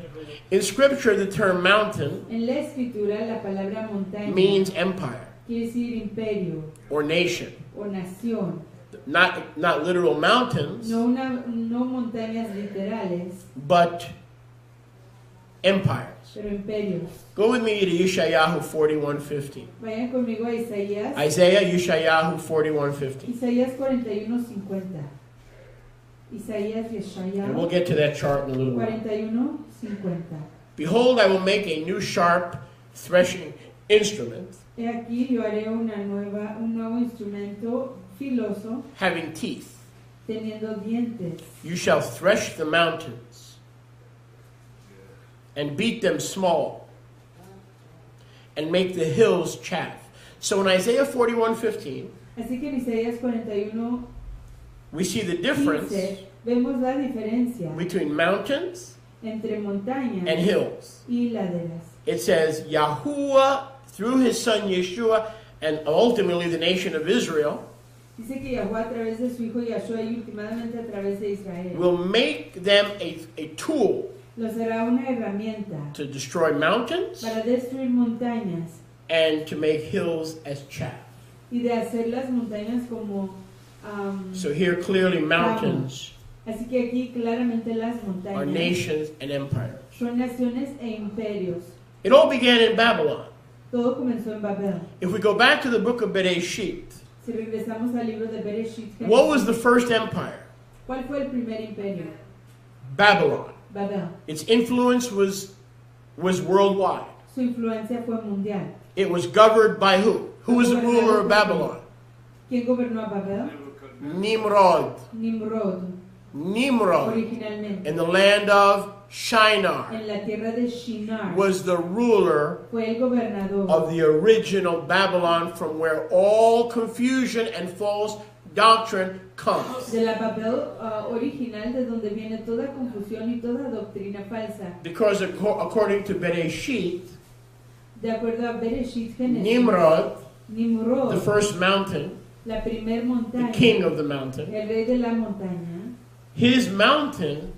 In scripture, the term mountain En la escritura, la palabra montaña means empire quiere decir imperio or nation. o nación. Not literal mountains, No montañas literales, but empires. pero imperios. Go with me to Yeshayahu 41:15. Vayan conmigo a Isaías. Isaiah Yeshayahu 41:15. Isaías 41:50. Isaías And we'll Yeshayahu get to that chart in a little while. 41:50. Behold, I will make a new sharp threshing instrument, He aquí yo haré un nuevo instrumento filoso, having teeth. teniendo dientes. You shall thresh the mountains and beat them small and make the hills chaff. So in Isaiah 41:15, Así que en Isaías 41:15 we see the difference vemos la diferencia between mountains entre montañas and hills. y laderas. It says Yahuwah through his son Yeshua and ultimately the nation of Israel Dice que Yahweh a través de su hijo Yahshua y últimamente a través de Israel will make them a tool los hará una herramienta to destroy mountains para destruir montañas and to make hills as chaff. y de hacer las montañas como So here clearly mountains así que aquí claramente las are montañas nations and empires. son naciones e imperios. It all began in Babylon. Todo comenzó en Babel. If we go back to the book of Bereshit, Si regresamos al libro de Bereshit, what was the first empire? ¿cuál fue el primer imperio? Babylon. Babel. Its influence was worldwide. Su influencia fue mundial. It was governed by who? Who was the ruler of Babylon? ¿Quién gobernó a Babel? Nimrod. Nimrod, originalmente. In the land of Shinar, En la tierra de Shinar was the ruler fue el gobernador of the original Babylon, from where all confusion and false doctrine comes. de la Babel original, de donde viene toda confusión y toda doctrina falsa. Because according to Bereshit, De acuerdo a Bereshit Génesis, Nimrod, the first mountain, la primer the montaña, king of the mountain, el rey de la montaña, his mountain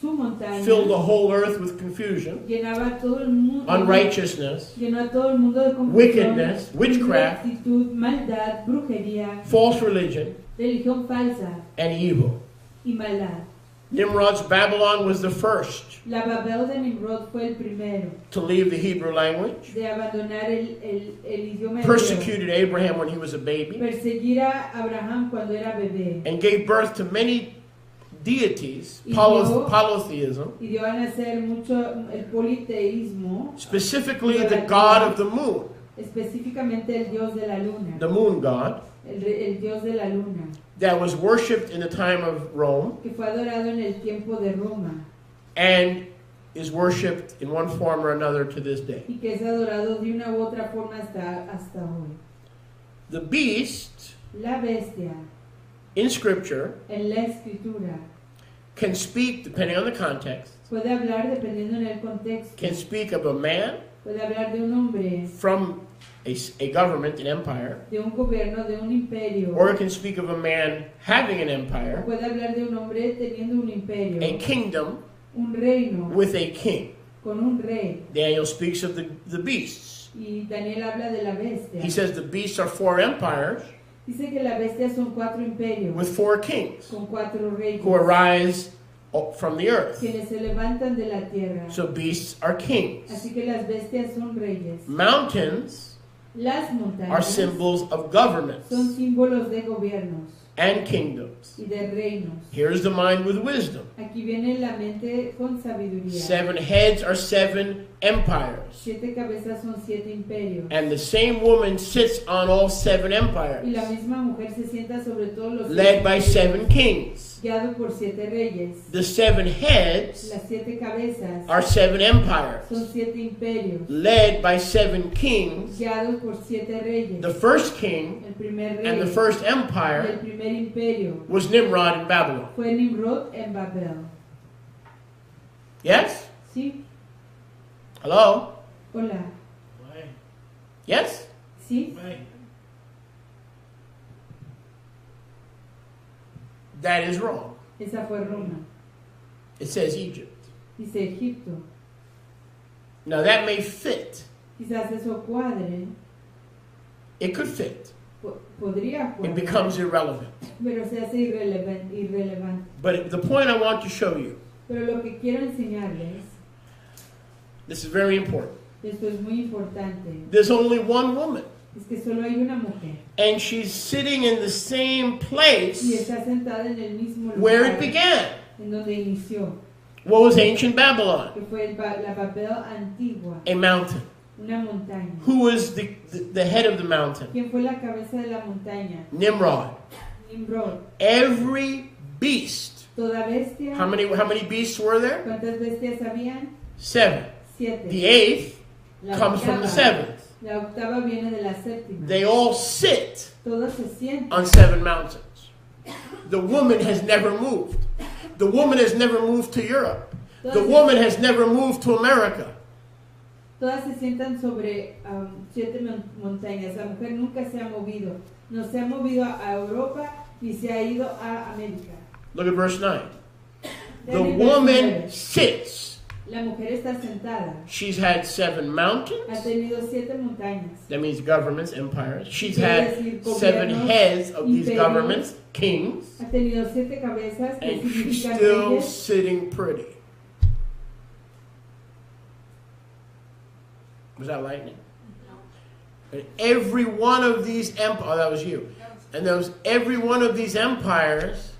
su montaña filled the whole earth with confusion, llenaba a todo el mundo, unrighteousness, llenó a todo el mundo de confusión, wickedness, witchcraft, ingratitud, maldad, brujería, false religion, religión falsa and evil. y maldad. Nimrod's Babylon was the first La Babel de Nimrod fue el primero to leave the Hebrew language, de abandonar el idioma hebreo, persecuted Abraham when he was a baby, perseguir a Abraham cuando era bebé and gave birth to many deities, Y polytheism, y dio a nacer mucho el politeísmo, specifically the god of the moon, específicamente el dios de la luna, the moon god, el dios de la luna, that was worshipped in the time of Rome que fue adorado en el tiempo de Roma and is worshipped in one form or another to this day. y que es adorado de una u otra forma hasta hoy. The beast La bestia in scripture en la escritura can speak, depending on the context, puede hablar dependiendo en el contexto, can speak of a man puede hablar de un hombre, from a government, an empire, de un gobierno, de un imperio, or it can speak of a man having an empire, puede hablar de un hombre teniendo un imperio, a kingdom un reino with a king. con un rey. Daniel speaks of the beasts. Y Daniel habla de la bestia. He says the beasts are 4 empires Dice que la bestia son 4 imperios with 4 kings con 4 reyes who arise from the earth. quienes se levantan de la tierra. So beasts are kings. Así que las bestias son reyes. Mountains Las are montañas symbols of governments. son símbolos de gobiernos. and kingdoms. y de reinos. Here's the mind with wisdom. Aquí viene la mente con sabiduría. 7 heads are 7 empires. 7 cabezas son 7 imperios. And the same woman sits on all 7 Y empires, la misma mujer se sienta sobre todos los led by 7 kings. guiado por 7 reyes. The 7 heads Las 7 cabezas are 7 empires, son 7 imperios, led by 7 kings. guiados por 7 reyes. The first king El primer rey and the first y el empire primer imperio was Nimrod in Babylon. fue Nimrod en Babel. Yes? ¿Sí? Hello? Hola. Yes? ¿Sí? That is wrong. Esa fue Roma. It says Egypt. Dice Egipto. Now that may fit. Quizás eso cuadre. It could fit. Podría It cuadrar. becomes irrelevant. Pero se hace irrelevante. But the point I want to show you, Pero lo que quiero enseñarles, this is very important. esto es muy importante, There's only one woman, es que solo hay una mujer. and she's sitting in the same Y place está sentada en el mismo where it lugar began. en donde inició, What was ancient Babylon? que fue la Babel antigua, A mountain. una montaña. Who was the head of the mountain? ¿Quién fue la cabeza de la montaña? Nimrod. Nimrod. Every beast. Toda bestia. How many beasts were there? ¿Cuántas bestias habían? 7. 7. The 8th La comes from the octava. 7th. La octava viene de la séptima. They all sit Todas se sientan. on 7 mountains. The woman has never moved. The woman has never moved to Europe. The woman has never moved to America. Todas se sientan sobre 7 montañas. La mujer nunca se ha movido. No se ha movido a Europa ni se ha ido a América. Look at verse 9. The Vean el verso woman 9. sits. La mujer está sentada. She's had 7 Ha mountains. tenido 7 montañas. That means governments, empires. She's Quiere had decir 7 gobiernos, heads of these imperios. governments, kings. Ha tenido 7 cabezas que And she's significan still reyes. sitting pretty. Was that lightning? And every one of these empires, oh, that was you. And every one of these empires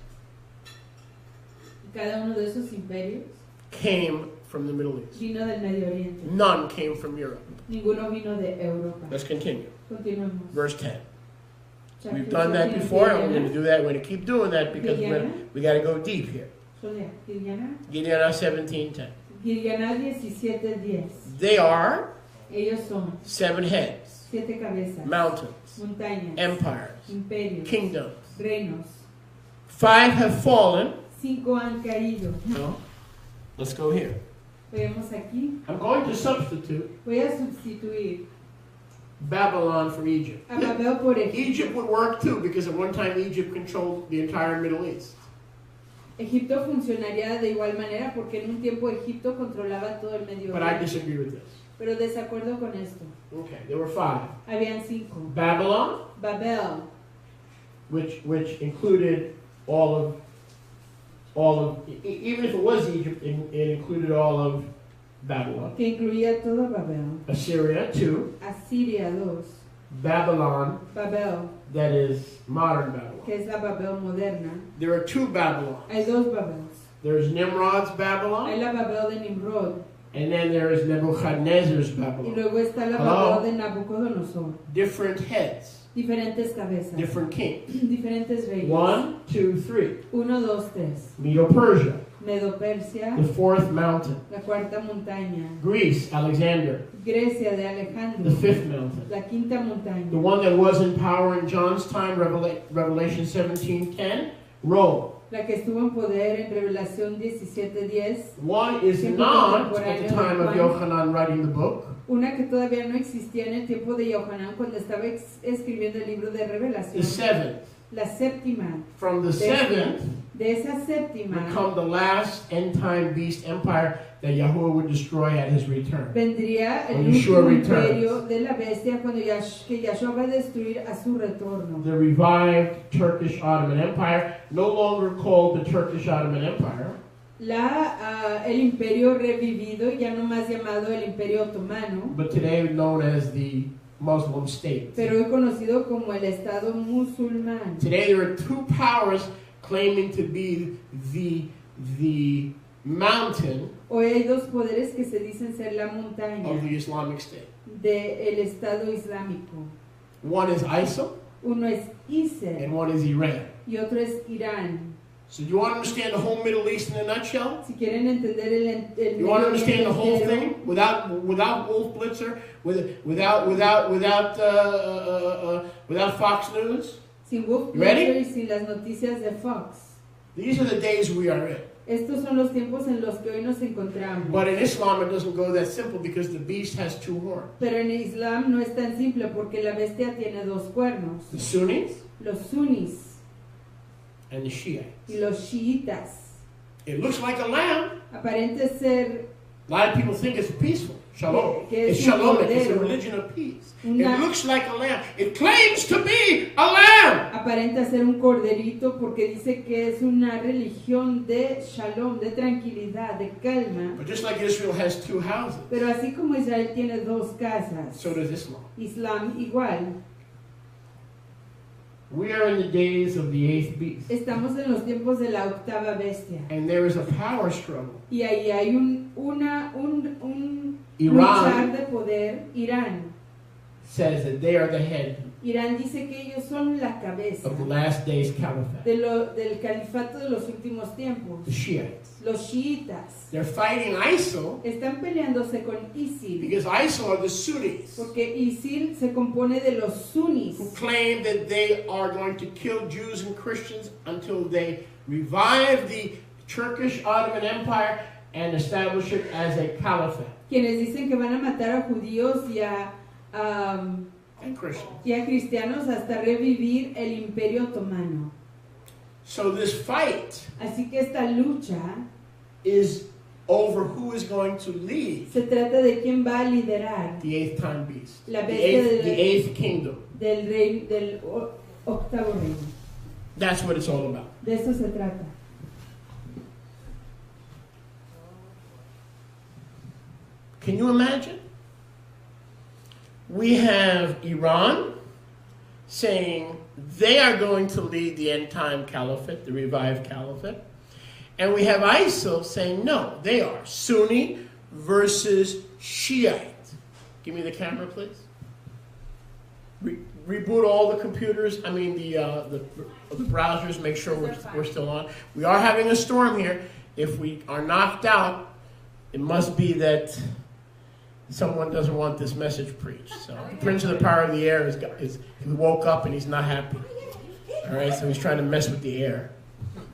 Cada uno de esos imperios came from the Middle East. vino del Medio Oriente. None came from Europe. Ninguno vino de Europa. Let's continue. Continuemos. Verse 10. Chapter We've done that 14, before, and we're going Giliana. to do that. We're going to keep doing that because we got to go deep here. Sonia, Giliana. Gideon 17:10. Giliana 17:10. They are Ellos son 7 heads, 7 cabezas, mountains, montañas, empires, imperios, kingdoms. reinos. 5 have fallen. 5 han caído. No. Let's go here. Veamos aquí. I'm going to substitute Voy a sustituir Babylon for Egypt. a Babel por Egipto. Egypt would work too because at one time Egypt controlled the entire Middle East. Egipto funcionaría de igual manera porque en un tiempo Egipto controlaba todo el Medio But I Oriente. disagree with this. Pero desacuerdo con esto. Okay, there were 5. Habían 5. Babylon, Babel, which included all of even if it was Egypt, it included all of Babylon. que incluía todo Babel. Assyria, 2. Asiria, 2. Babylon, Babel, that is modern Babylon. que es la Babel moderna. There are 2 Babylons. Hay 2 Babels. There's Nimrod's Hay Babylon, la Babel de Nimrod. and then there is Nebuchadnezzar's Y Babylon. luego está la Hello? Babel de Nabucodonosor. Different heads, Diferentes cabezas. different kings. Diferentes reyes. 1, 2, 3. 1, 2, 3. Medo-Persia, Medo-Persia, the 4th mountain. la cuarta montaña. Greece, Alexander, Grecia de the Alejandro, 5th mountain. la quinta The montaña. one that was in power in John's time, Revelation 17:10, Rome. La que estuvo en poder en Revelación 17:10. One is not at the time of Yochanan writing the book. Una que todavía no existía en el tiempo de Yohanan cuando estaba escribiendo el libro de The Revelación. 7th. La séptima. From the 7th De esa séptima would come the last end-time beast empire that Yahuwah would destroy at his return. vendría el When Yeshua último returns. imperio de la bestia cuando que Yahshua va a destruir a su retorno. The revived Turkish Ottoman Empire, no longer called the Turkish Ottoman Empire, El imperio revivido, ya no más llamado el imperio otomano, but today known as the Muslim state. pero hoy conocido como el Estado musulmán. Today there are two powers claiming to be the mountain Hoy hay dos poderes que se dicen ser la montaña of the Islamic State. del Estado Islámico. One is ISIL Uno es ISIL and one is Iran. y otro es Irán. So do you want to understand the whole Middle East in a nutshell? Si quieren entender el You want to Medio understand the whole Oriente thing without Wolf Blitzer, without Fox News? sin Wolf You ready? Blitzer y sin las noticias de Fox. These are the days we are in. Estos son los tiempos en los que hoy nos encontramos. But in Islam it doesn't go that simple because the beast has two horns. Pero en Islam no es tan simple porque la bestia tiene dos cuernos. The Sunnis Los sunnis and the Shiites. y los chiitas. It looks like a lamb. Aparente ser A lot of people think it's peaceful. Shalom. Que It's es un shalom. It's a cordero. religion of peace. Una- It looks like a lamb. It claims to be a lamb. aparenta ser un corderito porque dice que es una religión de shalom, de tranquilidad, de calma. But just like Israel has two houses, Pero así como Israel tiene dos casas, so does Islam. Islam igual. We are in the days of the eighth beast. Estamos en los tiempos de la octava bestia. And there is a power struggle. Y ahí hay un Irán luchar de poder. Irán. says that they are the head Irán dice que ellos son la cabeza of the last days caliphate. del califato de los últimos tiempos. The Shiites. Los chiitas They're fighting ISIL están peleándose con ISIL because ISIL are the Sunnis porque ISIL se compone de los sunnis who claim that they are going to kill Jews and Christians until they revive the Turkish Ottoman Empire and establish it as a caliphate. quienes dicen que van a matar a judíos And Christians. y a cristianos hasta revivir el imperio otomano. So this fight Así que esta lucha is over who is going to lead se trata de quién va a liderar the eighth time beast, La the bestia the eighth kingdom. del octavo reino. That's what it's all about. De eso se trata. Can you imagine? We have Iran saying they are going to lead the end time caliphate, the revived caliphate. And we have ISIL saying no, they are Sunni versus Shiite. Give me the camera, please. Reboot all the computers, the browsers, make sure we're still on. We are having a storm here. If we are knocked out, it must be that someone doesn't want this message preached. So the Prince of the Power of the Air he woke up and he's not happy. All right, so he's trying to mess with the air.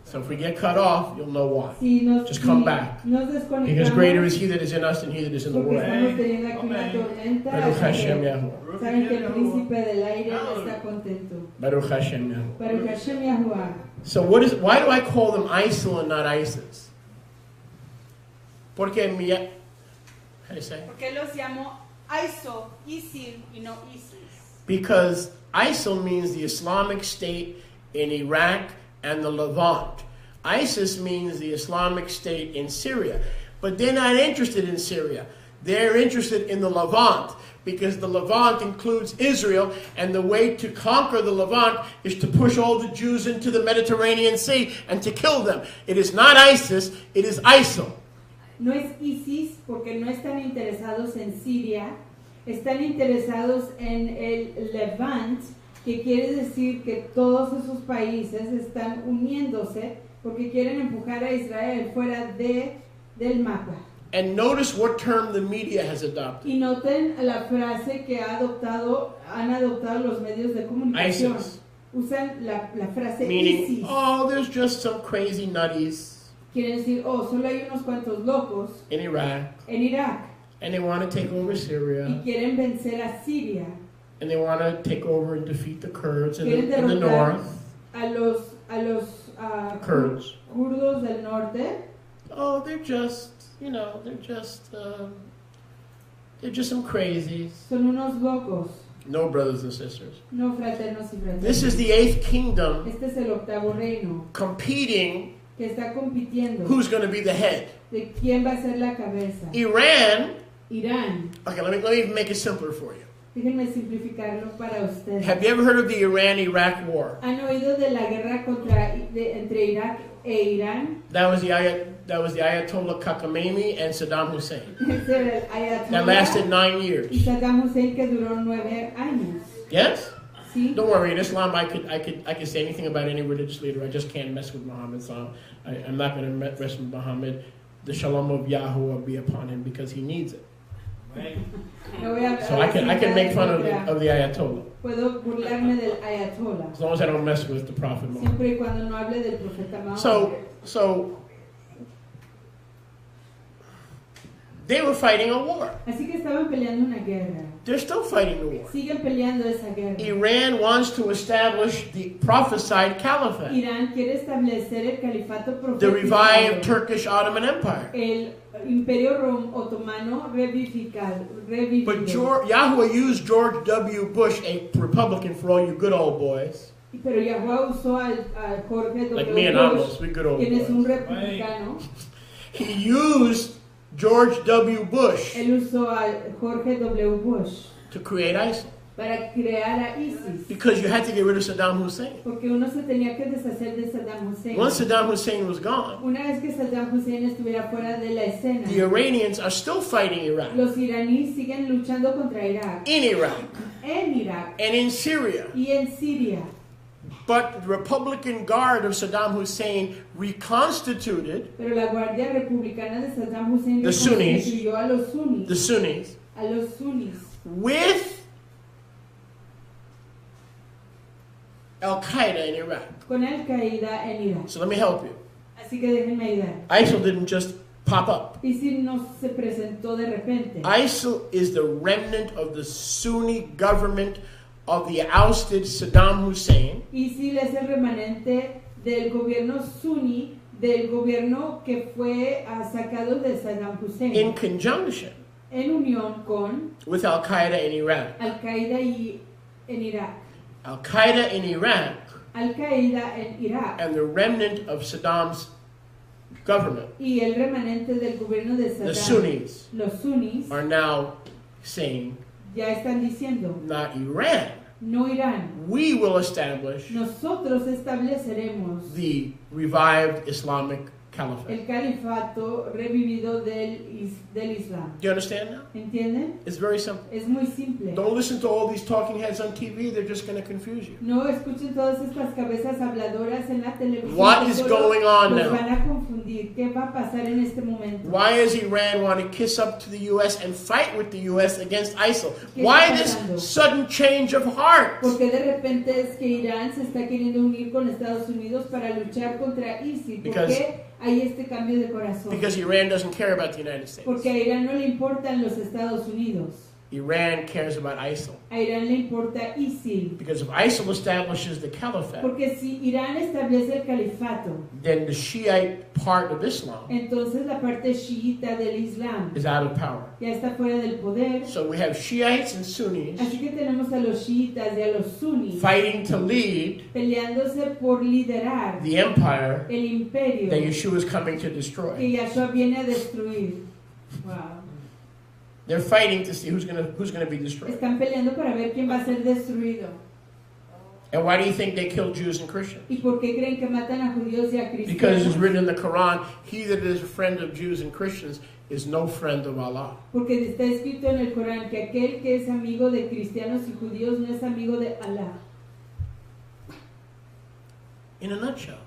So if we get cut off, you'll know why. Just come back. Because greater is he that is in us than he that is in the world. Estamos teniendo aquí una tormenta. Baruch Hashem Yahuwah. Saben que el príncipe del aire no está contento. Baruch Hashem Yahuwah. Baruch Hashem Yahuwah. So why do I call them ISIL and not ISIS? Porque how do you say? Porque los llamo ISIL y no ISIS. Because ISIL means the Islamic State in Iraq and the Levant. ISIS means the Islamic State in Syria. But they're not interested in Syria. They're interested in the Levant because the Levant includes Israel, and the way to conquer the Levant is to push all the Jews into the Mediterranean Sea and to kill them. It is not ISIS, it is ISIL. No es ISIS porque no están interesados en Siria, están interesados en el Levant, que quiere decir que todos esos países están uniéndose porque quieren empujar a Israel fuera del mapa. And notice what term the media has adopted. Y noten la frase que han adoptado los medios de comunicación. ISIS. Usan la frase Meaning, ISIS. oh, there's just some crazy nutties Quiere decir, solo hay unos cuantos locos in Iraq, en Irak and they want to take over y Syria, quieren vencer a Siria. and they want to take over and defeat the Kurds in Quieren the derrotar north. a los Kurds. kurdos del norte. Oh, they're just some crazies. Son unos locos, No, brothers and sisters. no fraternos y fraternas. This is the eighth kingdom Este es el octavo reino competing que está compitiendo who's going to be the head. de quién va a ser la cabeza. Iran, Irán. okay, let me make it simpler for you. Déjenme simplificarlo para ustedes. Have you ever heard of the Iran-Iraq War? ¿Han oído de la guerra entre Irak e Irán? That was the Ayatollah Khamenei and Saddam Hussein. Ese era el That Ayatollah lasted 9 y years. Saddam Hussein, que duró 9 años. Yes? ¿Sí? Don't worry, in Islam I could say anything about any religious leader. I just can't mess with Muhammad. So I'm not going to mess with Muhammad. The shalom of Yahweh be upon him because he needs it. No voy a hablar So I can make fun of contra- the Ayatollah Puedo burlarme del Ayatollah, as long as I don't mess with the Prophet Muhammad. siempre y cuando no hable del profeta Mahoma. So they were fighting a war. Así que estaban peleando una guerra. They're still fighting the war. Siguen peleando esa guerra. Iran wants to establish the prophesied caliphate, Irán quiere establecer el califato the revived profetizado, Turkish Ottoman Empire. el imperio otomano revivificado. But Yahweh used George W. Bush, a Republican for all you good old boys, Pero Yahweh usó a Jorge W. like me and Bush, Amos, we good old quien es un boys. republicano. He used George W. Bush Él usó a Jorge W. Bush to create ISIL para crear a ISIS. because you had to get rid of Saddam Hussein. Porque uno se tenía que deshacer de Saddam Hussein. Once Saddam Hussein was gone, Una vez que Saddam Hussein estuviera fuera de la escena, the Iranians are still fighting Iraq, los iraníes siguen luchando contra Irak, in Iraq, en Irak and in Syria. y en Siria. But the Republican Guard of Saddam Hussein reconstituted Pero la Guardia Republicana de Saddam Hussein The Sunnis. reconstituyó a los the Sunnis Sunnis with Al-Qaeda in Iraq. con Al Qaeda en Irak. So let me help you. Así que déjenme ayudar. ISIL didn't just pop up. ISIL no se presentó de repente. ISIL is the remnant of the Sunni government of the ousted Saddam Hussein, ISIL es el remanente del gobierno suní, del gobierno que fue sacado de Saddam Hussein, in conjunction en unión con with Al-Qaeda in Iraq. Al Qaeda en Irak. Al-Qaeda in Iraq Al Qaeda en Irak and the remnant of Saddam's government, y el remanente del gobierno de the Saddam, Sunnis, los sunnis, are now saying, ya están diciendo, not Iran. no Irán, We will establish nosotros estableceremos the revived Islamic caliphate. el califato revivido del Islam. Do you understand now? ¿Entienden? It's very simple. Es muy simple. Don't listen to all these talking heads on TV. They're just going to confuse you. No escuchen todas estas cabezas habladoras en la televisión. What que is solo going on los now? van a confundir. ¿Qué va a pasar en este momento? Why does Iran want to kiss up to the U.S. and fight with the U.S. against ISIL? ¿Qué Why está this pasando? sudden change of heart? Porque de repente es que Irán se está queriendo unir con Estados Unidos para luchar contra ISIL. ¿Por Because- qué hay este cambio de corazón? Because Iran doesn't care about the United States. Porque a Irán no le importan los Estados Unidos. Iran cares about ISIL. A Irán le importa ISIL. Because if ISIL establishes the caliphate, Porque si Irán establece el califato, then the Shiite part of Islam entonces la parte chiita del Islam is out of power. ya está fuera del poder. So we have Shiites and Sunnis Así que tenemos a los chiitas y a los sunnis fighting to lead peleándose por liderar the empire el imperio that Yeshua is coming to que destroy. Yahshua viene a destruir. Wow. They're fighting to see who's gonna be destroyed. Están peleando para ver quién va a ser destruido. And why do you think they kill Jews and Christians? ¿Y por qué creen que matan a judíos y a Because it's cristianos? written in the Quran, he that is a friend of Jews and Christians is no friend of Allah. Porque está escrito en el Corán que aquel que es amigo de cristianos y judíos no es amigo de Alá. In a nutshell.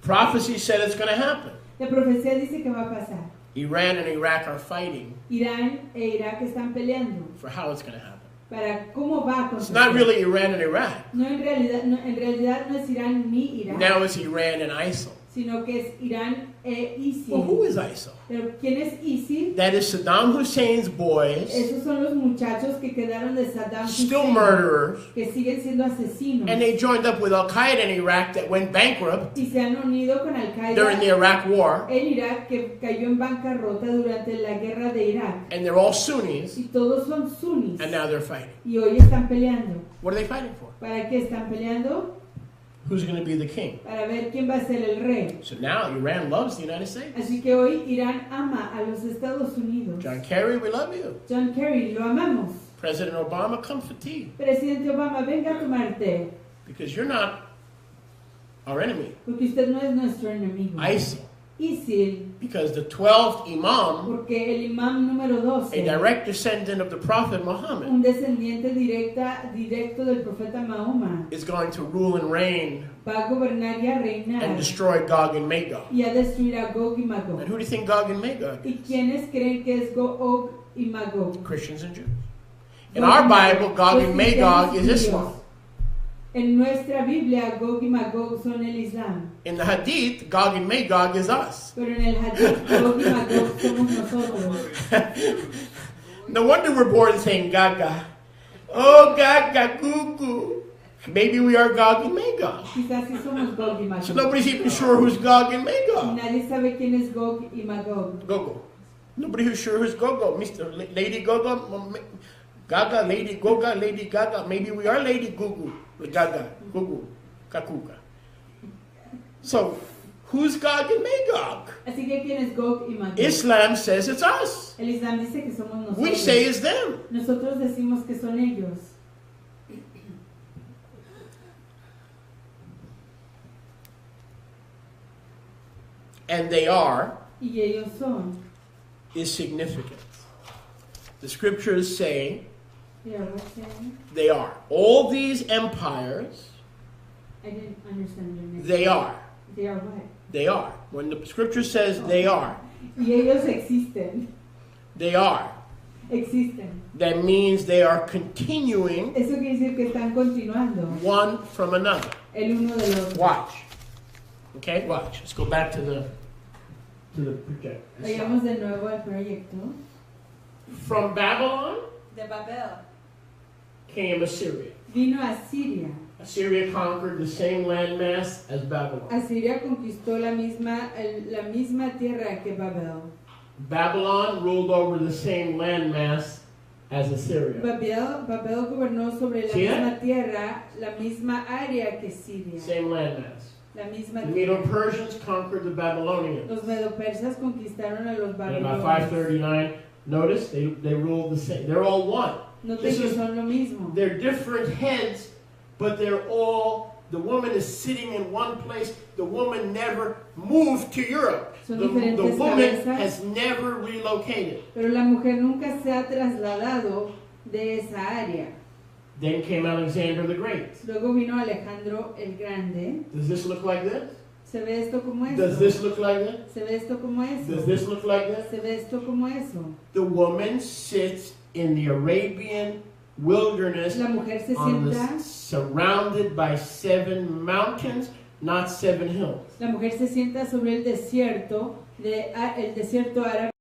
Prophecy said it's going to happen. La profecía dice que va a pasar. Iran and Iraq are fighting Irán e Irak están peleando for how it's going to happen. para cómo va a It's acontecer. not really Iran and Iraq. No, en realidad no es Irán ni Irak, Now it's Iran and ISIL. sino que es Irán e ISIL. Well, who is ISIL? Pero ¿quién es ISIL? That is Saddam Hussein's boys, Esos son los muchachos que quedaron de Saddam still Hussein, murderers, que siguen siendo asesinos and they joined up with Al-Qaeda in Iraq that went bankrupt y se han unido con Al during the Qaeda Iraq War, en Irak, que cayó en bancarrota durante la guerra de Irak, and they're all Sunnis, y todos son sunnis and now they're fighting. y hoy están peleando. What are they fighting for? ¿Para qué están peleando? Who's going to be the king? Para ver quién va a ser el rey. So now Iran loves the United States. Así que hoy Irán ama a los Estados Unidos. John Kerry, we love you. John Kerry, lo amamos. President Obama, come for tea. Presidente Obama, venga a tomar té, Because you're not our enemy. porque usted no es nuestro enemigo. ISIL. ISIL, Because the 12th Imam, porque el imam número 12, a direct descendant of the Prophet Muhammad, un descendiente directo del profeta Mahoma, is going to rule and reign va a gobernar y a reinar and destroy Gog and Magog. y a destruir a Gog y And Magog. who do you think Gog and Magog ¿Y is? quiénes creen que es Gog y Magog? Christians and Jews. In our Bible, Gog and Magog is Islam. En nuestra Biblia, Gog y Magog son el Islam. In the Hadith, Gog and Magog is us. Pero en el Hadith, Gog y Magog somos nosotros. No wonder we're born saying Gaga. Oh, Gaga, goo goo. Maybe we are Gog and Magog. Quizás sí somos Gog y Magog. So nobody's even sure who's Gog and Y Magog. nadie sabe quién es Gog y Magog. Gogo. Nobody who's sure who's Gogo. Mr. Lady Gogo. Gaga, Lady Goga, Lady Gaga. Maybe we are Lady Gugu. Gaga, Gugu, Kakuka. So, who's Gog and Magog? Así que quién es Gog y Magog. Islam says it's us. El Islam dice que somos nosotros. We say it's them. Nosotros decimos que son ellos. And they are Y ellos son. is significant. The scriptures say Yeah, what's saying? they are. All these empires, I didn't understand your name. they are. They are what? They are. When the scripture says they are, Y ellos existen. they are. Existen. That means they are continuing Eso quiere decir que están continuando one from another. el uno del otro. Watch. Okay, watch. Let's go back to the project. Vayamos de nuevo al proyecto. From Babylon De Babel. came Assyria. Vino a Siria. Assyria conquered the same landmass as Babylon. Asiria conquistó la misma tierra que Babel. Babylon ruled over the same landmass as Assyria. Babel gobernó sobre la See that? misma tierra, la misma área que Siria. Same landmass. La misma The tierra. Medo-Persians conquered the Babylonians. Los medo-persas conquistaron a los In about babilonios. 539, notice they ruled the same. They're all one. Noten This que is- son lo mismo. They're different heads, but they're all, the woman is sitting in one place. The woman never moved to Europe. Son The diferentes woman cabezas. has never relocated. Pero la mujer nunca se ha trasladado de esa área. Then came Alexander the Great. Luego vino Alejandro el Grande. Does this look like this? ¿Se ve esto como eso? Does this look like that? ¿Se ve esto como eso? Does this look like that? ¿Se ve esto como eso? The woman sits in the Arabian wilderness La mujer se on the, sienta, surrounded by 7 mountains, not 7 hills. la mujer se sienta sobre el desierto árabe.